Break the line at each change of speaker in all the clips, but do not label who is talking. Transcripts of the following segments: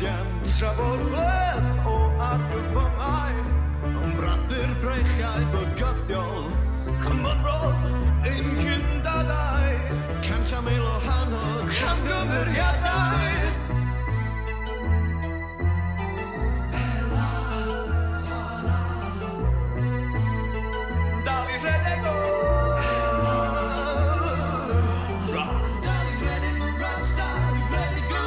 llwyddiant trafod gwledd o argyfyngau Yn brathu'r breichiau bygyddiol Cymryd ein cyndadau Cant a mil o hanog camgymeriadau Dal i rhedeg o Dal i rhedeg o rats Dal i rhedeg o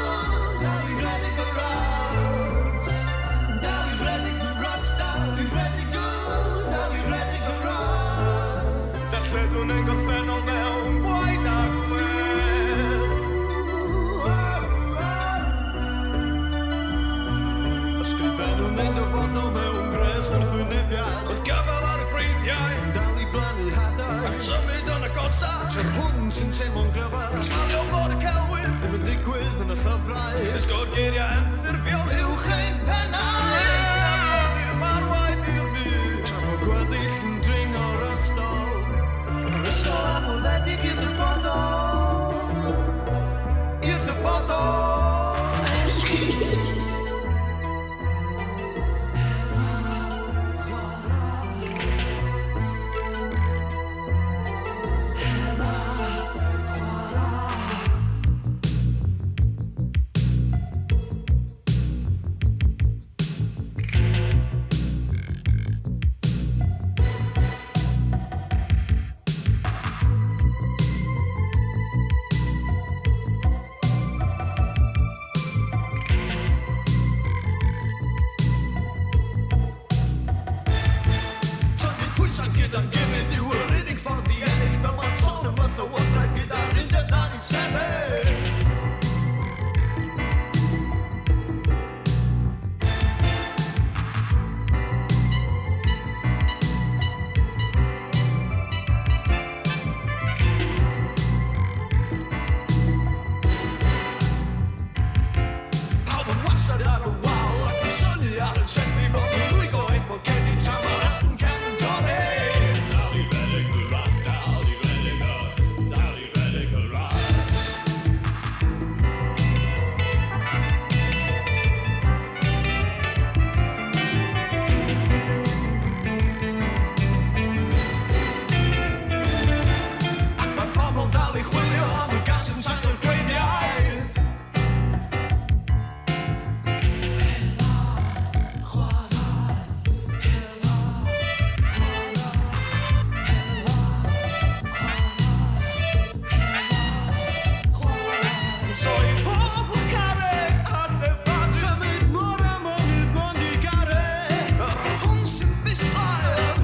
Dal i rhedeg o rats Dal i rhedeg o rats Dal i rhedeg o Dal i rhedeg o rats Darlledwn yn gorffennol mewn gwaed a gwel Ysgrifennwn ein dyfodol mewn gres gwrthwynebiad Oedd gafel ar y breiddiau Yn dal i blannu hadau Ac symud yn agosach Trwy'r hwn sy'n teimlo'n gryfach Smalio bod y celwyr Ddim yn digwydd yn y llyfrau Ysgol geiriau yn ffurfiol Uwch ein pennau Tafod i'r marwaith i'r byd Trafod gweddill yn dringo'r ystol Yr ystol anweledig i'r dyfodol I'r dyfodol Pwysau gyda'n gilydd yw yr unig ffordd i ennill Fel mae'n sôn am y llywodraeth gyda'r undeb na'n sefyll Pawb yn wastad ar y wal ac yn syni ar y trefi Bod yn rwygo ein bod gen i tamor asgwrn cefn torri Dal i rhedeg y rat, dal i rhedeg y rat Ac mae pobl dal i chwilio am y gat yn taclo'r gwreiddiau Troi pob yn carreg ar llefad Symud mor am ynyd mond i garreg Yr hwn sy'n bisbail